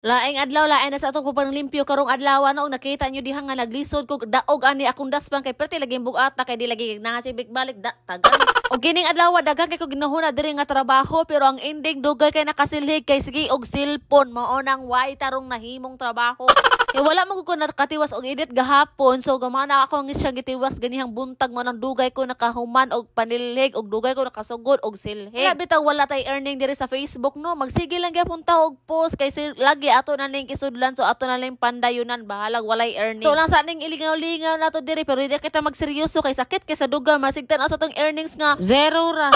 Laing adlaw lain na sa atong kupang limpyo karong adlaw no nakita nyo diha nga naglisod ko daog ani akong daspan kay perti lagi bugata kay di lagi nangasibik balik tagal. Og kining adlaw daghang kay ko ginahuna diri nga trabaho pero ang ending dugay kay nakasilhig kay sige og cellphone mao nang way tarong nahimong trabaho. Kay wala mo ko nakatiwas og edit gahapon so gamana ako ng siyang gitiwas ganihang buntag mo nang dugay ko nakahuman og panilhig og dugay ko nakasugod og silhig. Labi ta wala tay earning diri sa Facebook no magsige lang gyapon ta og post kay lagi ato na ning isudlan so ato na lang pandayunan bahalag walay earning. So lang sa ning ilingaw-lingaw nato diri pero di kita magseryoso kay sakit kay sa duga masigtan aso tong earnings nga zero ra.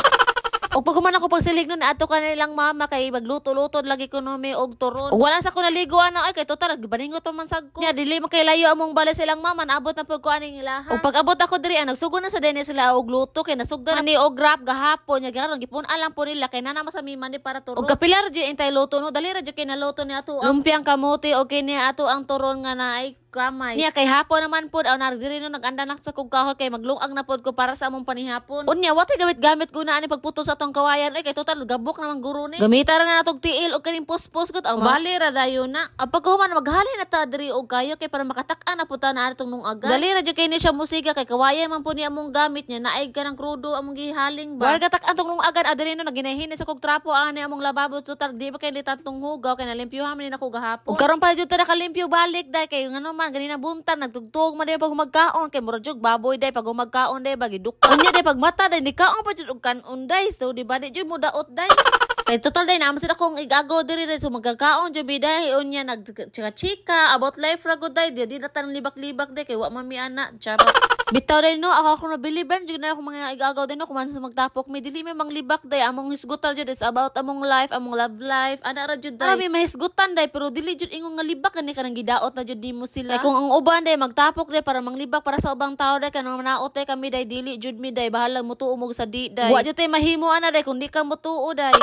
O pag human ako pagsilig nun, ato ka nilang mama kay magluto-luto lagi ko no may og turon. O wala sa ko naliguan na ay kay total gibaningot pa man sad ko. Nya dili makailayo among bala silang mama naabot na pud ko aning ilaha. O pag abot ako diri nagsugo na sa dene sila og luto kay nasugdan ni og grab gahapon nya garon gipun alam po nila kay nana masamiman ni para turon. O kapilar di intay luto no dali ra di kay naluto ni ato ang lumpiang kamote o kini ato ang turon nga naay kamay. Niya kay hapon naman pud aw nagdiri no nagandanak sa kog kahoy kay maglungag na pud ko para sa among panihapon. Unya watay gamit ko na ani pagputol sa tong kawayan ay kay total gabok naman guro ni. Gamita ra na natog tiil og kaning puspos gud aw bali ra dayon na. Apag human maghali na ta diri og kayo kay para makatak-an na puta na atong nung aga. Dali ra jud kay ni siya musika kay kawayan man pud ni among gamit niya naay ka ng krudo among gihaling ba. Wala katak-an tong nung agan adiri no naginahin sa kog trapo ani among lababo total di ba kay litantong hugaw kay nalimpyuhan man ni nako gahapon. Ug karon pa jud ta nakalimpyo balik dai kay ngano man ganina buntan nagtugtog man day pag magkaon kay mura jud baboy day pag magkaon day bagi dukon nya day pag mata day nikaon pa jud og kanon day so di ba di jud mo daot day kay total day naman sila kong igago diri day so magkakaon jud biday unya nagchika about life ra gud day di na tan libak-libak day kay wa man mi ana charot. Bitaw day no ako nabiliban jud na ako mga igagaw day no kuman sa magtapok mi dili may manglibak day among hisgutan jud is about among life among love life ana ra jud day may mahisgutan day pero dili jud ingong nga libak kani kanang gidaot na jud nimo sila. Kay kung ang uban day magtapok day para manglibak para sa ubang tao day kanang manaot day kami day dili jud mi day bahala mutuo mo sa di day. Wa jud tay mahimo ana day kung di ka mutuo day.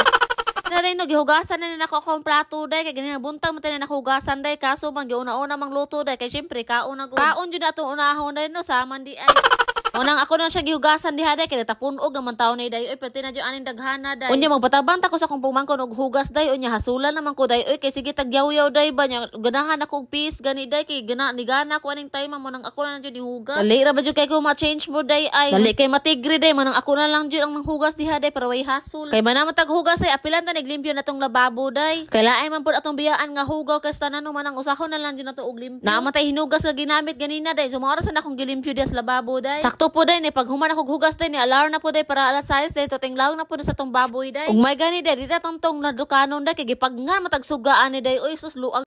Daray no gihugasan na nako akong plato day kay ganina buntag mo tayo na nakuhugasan day kaso man giuna-una mang luto day kay syempre kaon na gud. Kaon jud atong unahon day no saman di ay. Unang ako na siya gihugasan diha day kay tapunog naman taon ni day oy pati na jud aning daghana day. Unya magbatabang ta ko sa kung pumangkon og hugas day unya hasulan naman ko day oy kay sige tagyaw-yaw day ba nya ganahan ako og peace gani day kay gana ni gana ko aning time mo nang ako na jud hugas. Dali ra ba jud kay ko ma-change mo day ay. Dali kay matigri day manang ako na lang jud ang hugas diha day para way hasul. Kay man tag hugas ay apilan ta naglimpyo na tong lababo day. Kay laay man pud atong biyaan nga hugaw kay tanan no manang usahon na lang jud nato og limpyo. Namatay hinugas nga ginamit ganina day so maoras na akong gilimpyo diha sa lababo day. Sakto po day ni pag human ako hugas day ni alarm na po day para alas 6 day to tinglaw na po sa tong baboy day. Ug may gani day dita tong nadukanon day kay gipag nga matag sugaan ni day oy sus luag